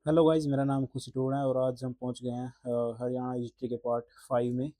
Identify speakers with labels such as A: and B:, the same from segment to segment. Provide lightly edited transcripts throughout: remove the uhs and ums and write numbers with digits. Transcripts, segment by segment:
A: Hello guys, मेरा नाम खुशी टोड़ा है और आज हम पहुंच गए हैं हरियाणा हिस्ट्री के पार्ट 5 में।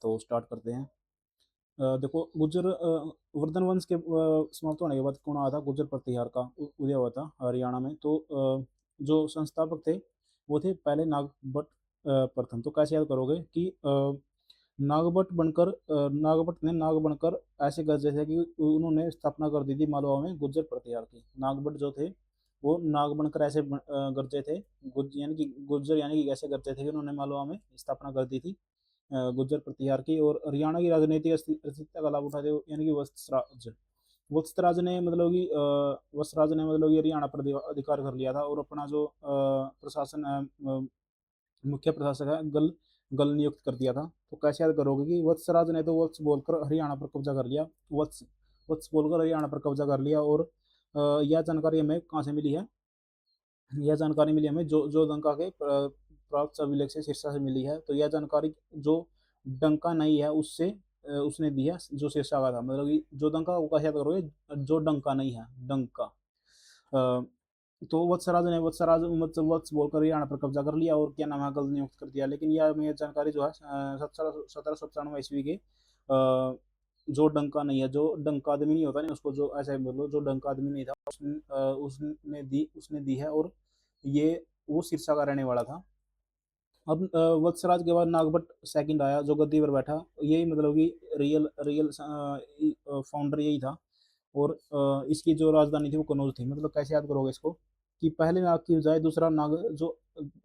A: तो स्टार्ट करते हैं। देखो, गुर्जर वर्धन वंश के समाप्त होने के बाद कौन आया था? गुर्जर प्रतिहार का उदय हुआ था हरियाणा में। तो जो संस्थापक थे वो थे पहले नागभट्ट प्रथम। तो कैसे याद करोगे कि नागभट्ट ने नाग बनकर ऐसे गरजे थे कि उन्होंने स्थापना कर दी थी मालवा में गुर्जर प्रतिहार की। नागभट्ट जो थे वो नाग बनकर ऐसे गरजे थे। यानी कि गुर्जर यानी कि ऐसे गरजे थे कि उन्होंने मालवा में स्थापना कर दी थी गुर्जर प्रतिहार की। और हरियाणा की राजनीतिक अस्थिरता का लाभ उठाते हुए यानी कि वत्सराज ने मतलब कि हरियाणा पर अधिकार कर लिया था और अपना जो प्रशासन मुख्य प्रशासक है गल गल नियुक्त कर दिया था। तो कैसे याद करोगे कि वत्सराज ने तो वत्स बोलकर हरियाणा पर कब्जा कर लिया। वत्स वत्स बोलकर हरियाणा पर कब्जा कर लिया। और यह जानकारी हमें कहाँ से मिली है? यह जानकारी मिली हमें जो डंका के प्राप्त अभिलेख से शीर्षा से मिली है। तो यह जानकारी जो डंका नहीं है उससे उसने दी है, जो शीर्षा का था। मतलब कि जो डंका वो कैसे याद करोगे? जो डंका नहीं है, डंका। अ, तो वत्स बोलकर हरियाणा पर कब्जा कर लिया और क्या नाम है गल नियुक्त कर दिया। लेकिन यह हमें जानकारी जो है 1797 ईस्वी के जो डंका नहीं है, जो डंका आदमी नहीं होता नहीं उसको जो ऐसे बोलो, जो डंका आदमी नहीं था उसने दी है। और ये वो सिरसा का रहने वाला था। अब वत्सराज के बाद नागभट्ट सेकंड आया जो गद्दी पर बैठा। यही मतलब कि रियल रियल फाउंडर यही था। और इसकी जो राजधानी थी वो कनौज थी। मतलब कैसे याद करोगे इसको कि पहले नाग की बजाय दूसरा नाग जो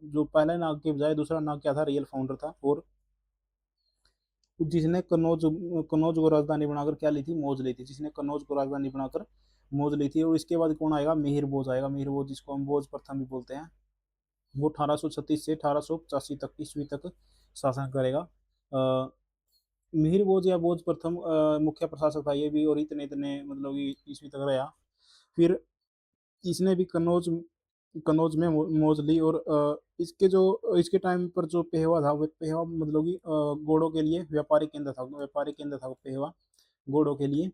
A: जो पहले नाग के बजाय दूसरा नाग क्या था? रियल फाउंडर था। और जिसने कनौज को राजधानी बनाकर क्या ली थी? मौज ली थी। जिसने कनौज को राजधानी बनाकर मौज ली थी। और इसके बाद कौन आएगा? मिहिर बोज आएगा। मिहिर बोज जिसको हम बोज प्रथम भी बोलते हैं। वो 1836 से 1885 तक ईस्वी तक शासन करेगा। मिहिर बोज या बोज प्रथम मुख्य प्रशासक था ये भी। और इतने इतने मतलब कि ईस्वी तक रहा। फिर इसने भी कन्नौज कन्नौज में मौज ली। और इसके टाइम पर जो पेहवा था वो पेहवा मतलब कि घोड़ों के लिए व्यापारिक केंद्र था वो पेहवा। घोड़ों के लिए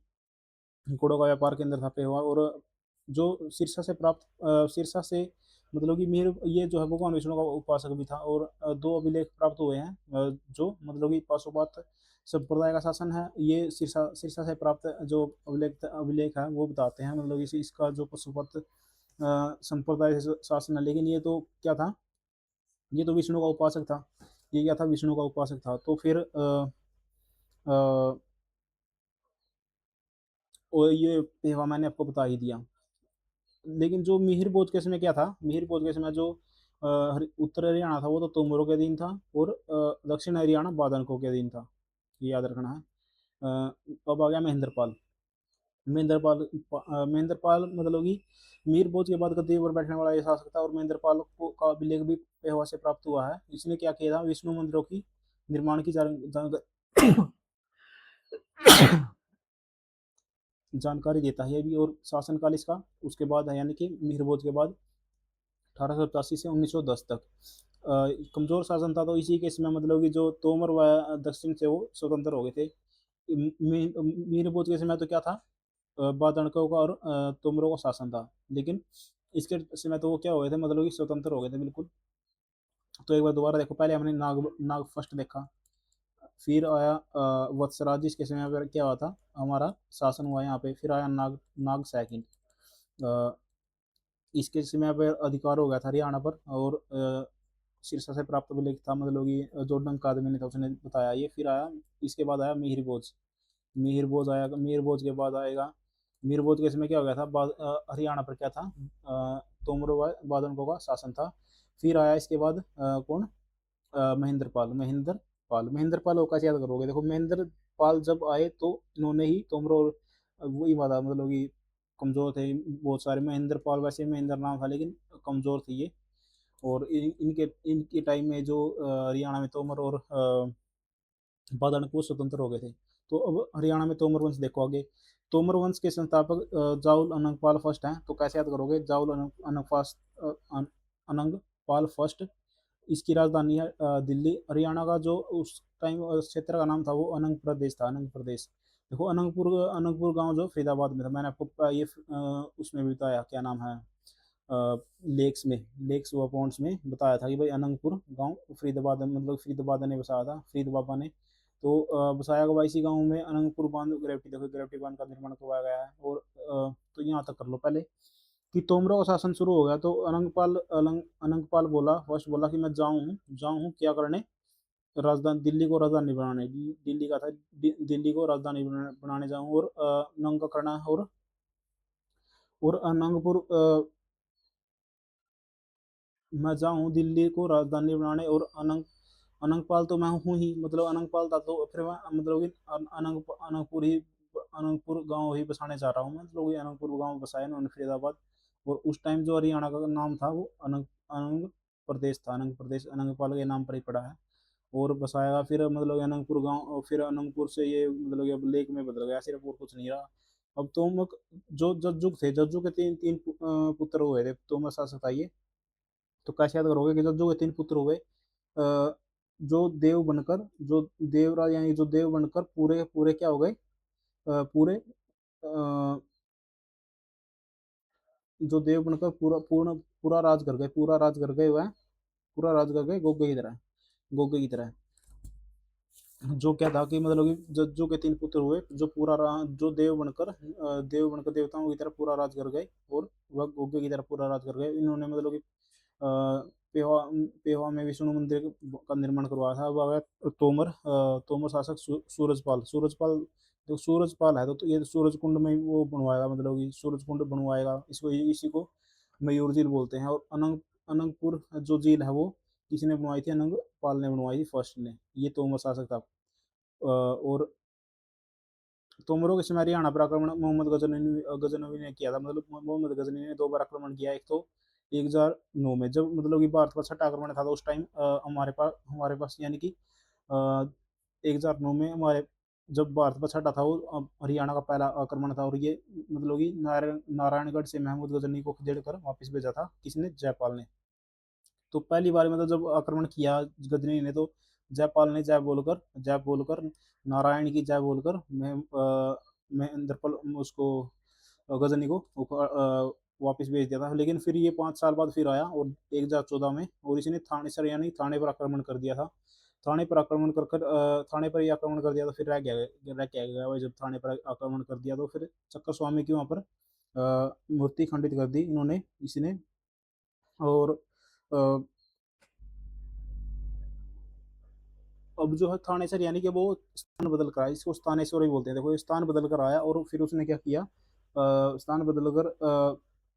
A: घोड़ों का व्यापार केंद्र था पेहवा। और जो सिरसा से मतलब कि मेरे ये जो है भगवान विष्णु का उपासक भी था। और दो अभिलेख प्राप्त हुए हैं जो मतलब कि पाशुपात संप्रदाय का शासन है। ये सिरसा सिरसा से प्राप्त जो अभिलेख अभिलेख है वो बताते हैं मतलब इसका जो पशुपत संप्रदाय से शासन है। लेकिन ये तो क्या था? ये तो विष्णु का उपासक था। ये क्या था? विष्णु का उपासक था। तो फिर अ, और ये पेहवा मैंने आपको बता ही दिया। लेकिन जो मिहिर बोध के समय क्या था? मिहिर बोध के समय जो उत्तर हरियाणा था वो तो तोमरों के अधीन था। और दक्षिण हरियाणा बादनकों के अधीन था। ये याद रखना है। अब आ गया महेंद्रपाल। महेंद्रपाल मतलब कि मीर भोज के बाद गद्दी पर बैठने वाला ये शासक था। और महेंद्रपाल को का अभिलेख भी पेहवा से प्राप्त हुआ है। इसने क्या किया था? विष्णु मंदिरों की निर्माण की जानकारी देता है ये भी। और शासनकाल इसका उसके बाद है यानी कि मिहिर भोज के बाद 1885 से 1910 तक कमजोर शासन था। तो इसी के समय मतलब कि जो तोमर व दक्षिण से वो स्वतंत्र हो गए थे। मीर भोज के समय तो क्या था? बादणकों का और तोमरों का शासन था। लेकिन इसके समय तो वो क्या हो गए थे? मतलब कि स्वतंत्र हो गए थे बिल्कुल। तो एक बार दोबारा देखो, पहले हमने नाग नाग फर्स्ट देखा। फिर आया वत्सराज जिसके समय पर क्या हुआ था? हमारा शासन हुआ यहाँ पे। फिर आया नाग नाग सेकंड। इसके समय पर अधिकार हो गया था हरियाणा पर। और सिरसा से प्राप्त अभिलेख था मतलब कि जो डंका आदमी ने था उसने बताया ये। फिर आया इसके बाद आया मिहिर बोज। मिहिर बोज आया। मिहिर बोज के बाद आएगा मिहिर बोज के समय क्या हो गया था? हरियाणा पर क्या था? तोमरो व बादनकों का शासन था। फिर आया इसके बाद कौन? महेंद्र पाल को कैसे याद करोगे? देखो, महेंद्र पाल जब आए तो इन्होंने ही तोमरो वही वाला मतलब कि कमजोर थे बहुत सारे। महेंद्र पाल वैसे महेंद्र नाम था लेकिन कमजोर थे ये। और इनके इनके टाइम में जो हरियाणा में तोमर और बादनपुर स्वतंत्र हो गए थे। तो अब हरियाणा में तोमर वंश देखो आगे। तोमर वंश के संस्थापक जाउल अनंगपाल फर्स्ट हैं। तो कैसे याद करोगे? Joule Anangpal first. इसकी राजधानी है दिल्ली। हरियाणा का जो उस टाइम क्षेत्र का नाम था वो अनंग प्रदेश था। अनंग प्रदेश। देखो, अनंगपुर अनंगपुर गांव जो फरीदाबाद में था। मैंने आपको ये उसमें भी बताया क्या नाम है? लेक्स में, लेक्स व पॉन्ड्स में बताया था कि भाई अनंगपुर गांव फरीदाबाद, मतलब फरीदाबाद ने बसाया था, फरीद बाबा ने। तो बसाया गया इसी गांव में अनंगपुर बांध, ग्रेविटी देखो, ग्रेविटी बांध का निर्माण करवाया गया है। और तो यहाँ तक कर लो पहले कि तोमरों का शासन शुरू हो गया। तो अनंगपाल बोला, फर्स्ट बोला कि मैं जाऊँ हूँ क्या करने, राजधानी दिल्ली को राजधानी बनाने, दिल्ली का था, दिल्ली को राजधानी बनाने जाऊँ, और नंग का करना है, और अनंगपुर मैं जाऊँ दिल्ली को राजधानी बनाने, और अनंगपाल तो मैं हूँ ही, मतलब अनंगपाल था, तो फिर मैं मतलब कि अनंगपुर गांव ही बसाने जा रहा हूँ, मतलब कि अनंगपुर गांव बसाया उन्होंने फरीदाबाद। और उस टाइम जो हरियाणा का नाम था वो अनंग प्रदेश था, अनंग प्रदेश अनंगपाल के नाम पर ही पड़ा है। और बसाया फिर मतलब अनंगपुर गांव, फिर अनंगपुर से ये मतलब अब लेक में बदल गया सिर्फ, और कुछ नहीं रहा। अब तुम जो जज्जुक थे, जज्जू के तीन तीन पुत्र हुए थे, तुम ऐसा सताइए। तो कैसे याद करोगे कि जज्जू के तीन पुत्र हुए, जो देव बनकर, जो देवराज यानी जो देव बनकर पूरे पूरे क्या हो गए, पूरे जो देव बनकर पूरा राज कर गए, पूरा राज कर गए वह, पूरा राज कर गए गोगे की तरह, गोगे की तरह। जो क्या था कि मतलब कि जज्जू के तीन पुत्र हुए, जो जो देव बनकर देवताओं की तरह पूरा राज कर गए, और वह गोगे की तरह पूरा राज कर गए। इन्होंने मतलब कि पेवा पेवा में विष्णु मंदिर का निर्माण करवाया था। अब आ गया तोमर शासक सूरजपाल, जो सूरजपाल है, तो ये सूरज कुंड में वो बनवाएगा, मतलब कि सूरज कुंड बनवाएगा, इसको इसी को मयूर झील बोलते हैं। और अनंगपुर जो झील है वो किसने बनवाई थी, अनंग पाल ने बनवाई थी फर्स्ट ने। ये तोमर शासक था। और तोमरों के समय हरियाणा पर आक्रमण मोहम्मद गजनवी ने किया था, मतलब मोहम्मद गजनवी ने दो बार आक्रमण किया। एक तो 1009 में, जब मतलब कि भारत का छठा आक्रमण था, तो उस टाइम हमारे पास यानी कि 1009 में हमारे, जब भारत का छठा था, वो हरियाणा का पहला आक्रमण था। और ये मतलब कि नारायणगढ़ से महमूद गजनवी को खदेड़ कर वापस भेजा था, किसने, जयपाल ने। तो पहली बार मतलब जब आक्रमण किया गजनी ने, तो जय बोलकर, नारायण की जय बोलकर, मैं इंद्रपल उसको गजनी को वापस भेज दिया था। लेकिन फिर ये 5 साल बाद फिर आया, और 1014 में, और इसने थाने सर यानी थाने पर आक्रमण कर दिया था। थाने पर ही आक्रमण कर दिया, तो फिर रह क्या गया भाई, जब थाने पर आक्रमण कर दिया, तो फिर चक्कर स्वामी की वहाँ पर मूर्ति खंडित कर दी इन्होंने, इसने। और अ, अब जो है थानेसर यानी कि वो स्थान बदल कर आया, इसको स्थानेश्वर ही बोलते हैं। देखो ये स्थान बदल कर आया, और फिर उसने क्या किया, स्थान बदल कर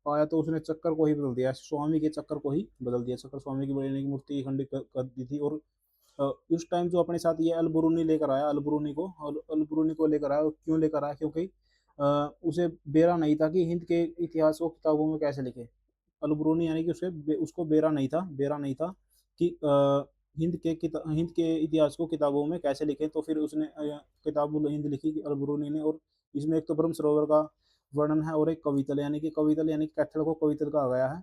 A: आया, तो उसने चक्कर को ही बदल दिया, स्वामी के चक्कर को ही बदल दिया, चक्कर स्वामी की बदलने की मूर्ति खंडित कर दी थी। और उस टाइम जो अपने साथ ये अलबरूनी लेकर आया, अलबरूनी को लेकर आया, क्यों लेकर आया, क्योंकि उसे बेरा नहीं था कि हिंद के इतिहास को किताबों में कैसे लिखे। अलबरूनी यानी कि उसको बेरा नहीं था कि हिंद के इतिहास को किताबों में कैसे लिखें। तो फिर उसने किताबुल हिंद लिखी अलबरूनी ने। और इसमें एक तो ब्रह्म सरोवर का वर्णन है, और एक कवितल यानी कि कैथल को कवितल कहा गया है।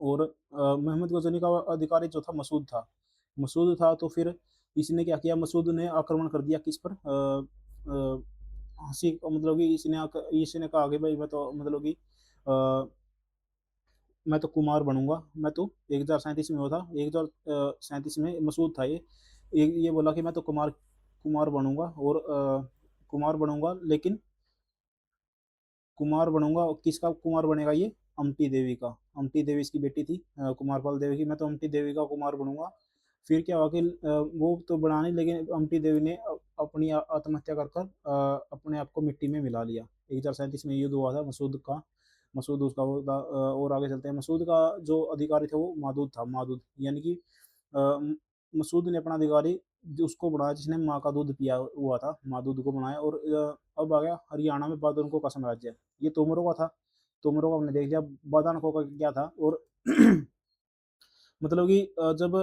A: और मोहम्मद गजनी का अधिकारी जो था मसूद था। तो फिर इसने क्या किया, मसूद ने आक्रमण कर दिया किस पर, हंसी, मतलब कि इसने कहा कि भाई मैं तो मतलब कि मैं तो कुमार बनूंगा, मैं तो 1037 में हुआ था, 1037 में मसूद था ये बोला कि मैं तो कुमार बनूंगा, और कुमार बनूंगा, लेकिन कुमार बनूंगा, और किसका कुमार बनेगा ये, अम्टी देवी का। अम्टी देवी इसकी बेटी थी, कुमारपाल देवी की। मैं तो अम्टी देवी का कुमार बनूंगा। फिर क्या हुआ कि वो तो बना नहीं, लेकिन अम्टी देवी ने अपनी आत्महत्या कर कर अपने आप को मिट्टी में मिला लिया। 1037 में युद्ध हुआ था मसूद का, मसूद उसका वो था। और आगे चलते हैं, मसूद का जो अधिकारी था वो मादूद था, मादूद यानी कि मसूद ने अपना अधिकारी उसको बनाया जिसने माँ का दूध पिया हुआ था, मादूद को बनाया। और अब आ गया हरियाणा में बादनकों का साम्राज्य। ये तोमरों का था, तोमरों का हमने देख लिया। बादानकों का क्या था, और मतलब कि जब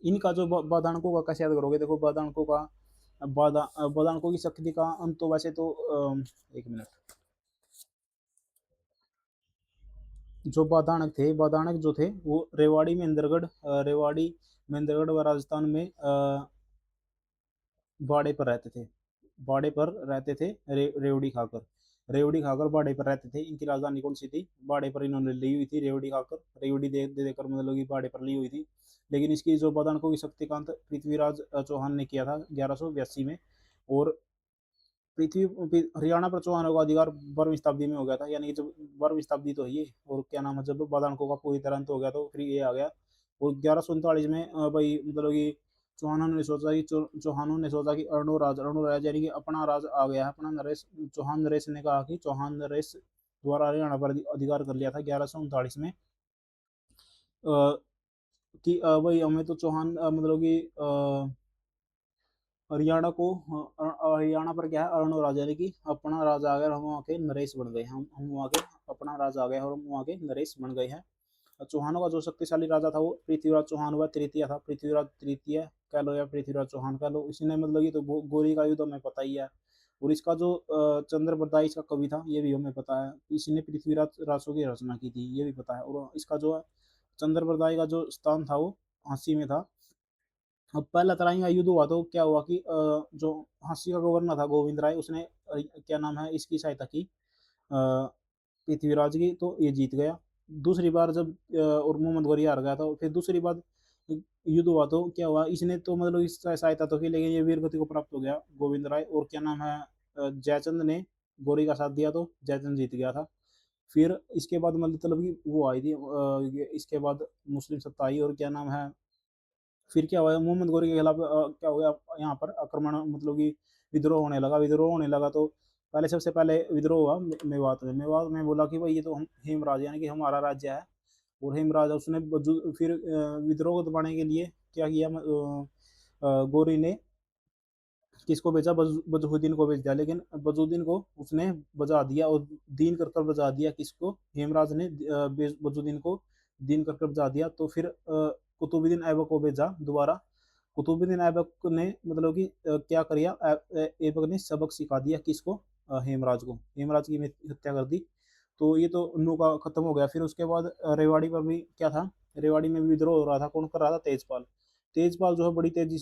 A: इनका जो बादानकों का कैसे याद करोगे, देखो बादानकों की शक्ति का अंत तो वैसे तो एक मिनट, जो बादानक जो थे वो रेवाड़ी महेंद्रगढ़ व राजस्थान में बाड़े पर रहते थे, रेवड़ी खाकर। रेवड़ी खाकर बाड़े पर रहते थे। इनकी राजधानी कौन सी थी? बाड़े पर इन्होंने ली हुई थी रेवड़ी खाकर, रेवड़ी दे देकर मतलब कि बाड़े पर ली हुई थी। लेकिन इसकी जो बदान की शक्तिकांत पृथ्वीराज चौहान ने किया था 1182 में। और हरियाणा पर चौहानों का अधिकार 12वीं शताब्दी में हो गया था, यानी कि जब 12वीं शताब्दी तो है ये, और क्या नाम है, जब बादानको का पूरी तरह अंत हो गया तो फिर ये आ गया। और 1139 में भाई मतलब कि चौहानों ने सोचा कि अरुणोराज यानी कि अपना राज आ गया है, अपना नरेश, चौहान नरेश ने कहा कि चौहान नरेश द्वारा हरियाणा पर अधिकार कर लिया था 1139 में। अ, कि भाई हमें तो चौहान मतलब कि हरियाणा को हरियाणा पर क्या है, अरुण राजा यानी कि अपना राजा आ गया और हम वहाँ के नरेश बन गए, हम वहाँ के अपना राजा आ गया और हम वहाँ के नरेश बन गए हैं। चौहानों का जो शक्तिशाली राजा था वो पृथ्वीराज चौहान हुआ, तृतीय था, पृथ्वीराज तृतीय कह लो या पृथ्वीराज चौहान कह लो। इसने मतलब कि तो गोरी का युद्ध हमें पता ही है। और इसका जो चंद्रबरदाई इसका कवि था ये भी हमें पता है, इसने पृथ्वीराज रासो की रचना की थी ये भी पता है। और इसका जो चंद्रबरदाई का जो स्थान था वो झांसी में था। अब पहला तराई का युद्ध हुआ तो क्या हुआ कि जो झांसी का गवर्नर था गोविंद राय, उसने क्या नाम है इसकी सहायता की पृथ्वीराज की, तो ये जीत गया। दूसरी बार जब और मोहम्मद गौरी हार गया था, फिर दूसरी बार युद्ध हुआ तो क्या हुआ, इसने तो मतलब इस सहायता तो की लेकिन ये वीर गति को प्राप्त हो गया गोविंद राय। और क्या नाम है जयचंद ने गौरी का साथ दिया तो जयचंद जीत गया था। फिर इसके बाद मतलब कि वो आई थी इसके बाद मुस्लिम सत्ता आई। और क्या नाम है फिर क्या हुआ, मोहम्मद गौरी के खिलाफ क्या हो गया, यहाँ पर आक्रमण मतलब कि विद्रोह होने लगा। तो पहले सबसे पहले विद्रोह हुआ मेवात में बोला कि भाई ये तो हम हेमराज यानी कि हमारा राज्य है। और हेमराज उसने फिर विद्रोह को दबाने के लिए क्या किया, गौरी ने किसको भेजा, बजहुद्दीन को भेज दिया। लेकिन बजहुद्दीन को उसने बजा दिया और दीन कर कर बजा दिया, किसको, हेमराज ने बजहुद्दीन को दीन कर कर बजा दिया। तो फिर कुतुबुद्दीन ऐबक को भेजा दोबारा। कुतुबुद्दीन ऐबक ने मतलब कि क्या किया, ऐबक ने सबक सिखा दिया किसको, हेमराज को, हेमराज की हत्या कर दी। तो ये तो उन्नू का खत्म हो गया। फिर उसके बाद रेवाड़ी पर भी क्या था, रेवाड़ी में भी विद्रोह हो रहा था, कौन कर रहा था, तेजपाल। तेजपाल जो है बड़ी तेजी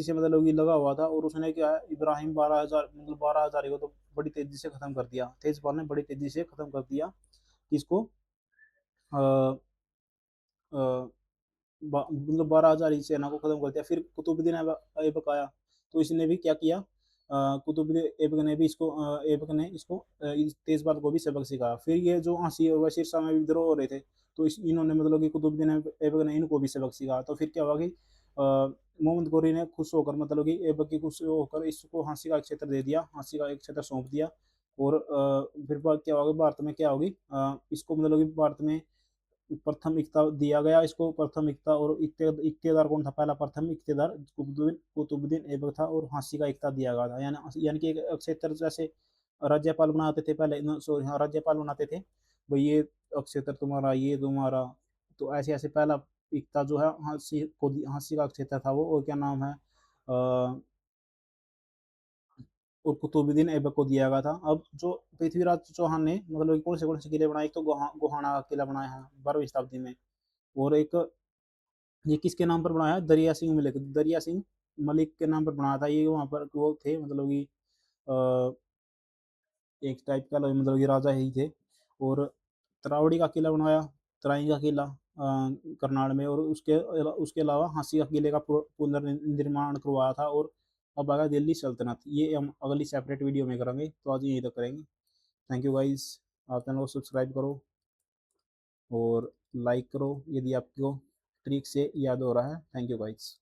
A: से मतलब कि लगा हुआ था। और उसने क्या है, इब्राहिम 12,000 मतलब 12,000 को तो बड़ी तेजी से खत्म कर दिया, तेजपाल ने बड़ी तेजी से खत्म कर दिया किसको, अ, अ, मतलब 12,000 ही सेना को खत्म कर दिया। फिर कुतुबुद्दीन ऐबक आया तो इसने भी क्या किया, कुतुबुद्दीन ऐबक ने भी इसको ऐबक ने इसको इस तेजपाल को भी सबक सिखाया। फिर ये जो आंसी और सिरसा में विद्रोह हो रहे थे तो इन्होंने मतलब कि कुतुबुद्दीन ऐबक ने इनको भी सबक सिखाया। तो फिर क्या हुआ कि मोहम्मद गौरी ने खुश होकर मतलब कि ऐबक की खुश होकर इसको हाँसी का एक क्षेत्र दे दिया, हाँसी का एक क्षेत्र सौंप दिया। और फिर क्या होगा, भारत में क्या होगी, इसको मतलब कि भारत में प्रथम इक्ता दिया गया इसको, प्रथम इक्ता। और इक्तेदार कौन था, पहला प्रथम इक्तेदार कुतुबुद्दीन ऐबक था। और हाँसी का इक्ता दिया गया था, यानी कि एक क्षेत्र जैसे राज्यपाल बनाते थे पहले, सॉरी हाँ राज्यपाल बनाते थे, भाई ये क्षेत्र तुम्हारा, ये तुम्हारा। तो ऐसे ऐसे पहला इक्ता जो है हाँसी का क्षेत्र था वो। और क्या नाम है और कुतुबुद्दीन ऐबक को दिया गया था। अब जो पृथ्वीराज चौहान ने मतलब कौन से किले बनाए, एक तो गोहाना का किला बनाया है 12वीं शताब्दी में। और एक ये किसके नाम पर बनाया है, दरिया सिंह मलिक, दरिया सिंह मलिक के नाम पर बनाया था ये। वहाँ पर वो थे मतलब कि एक टाइप का मतलब कि राजा ही थे। और तरावड़ी का किला बनवाया, तराई का किला करनाल में। और उसके अलावा हाँसी का किले का पुनर्निर्माण करवाया था। और अब आएगा दिल्ली सल्तनत, ये हम अगली सेपरेट वीडियो में करेंगे, तो आज यहीं तक करेंगे। थैंक यू गाइस, आप चैनल को सब्सक्राइब करो और लाइक करो यदि आपको ट्रिक से याद हो रहा है। Thank you guys.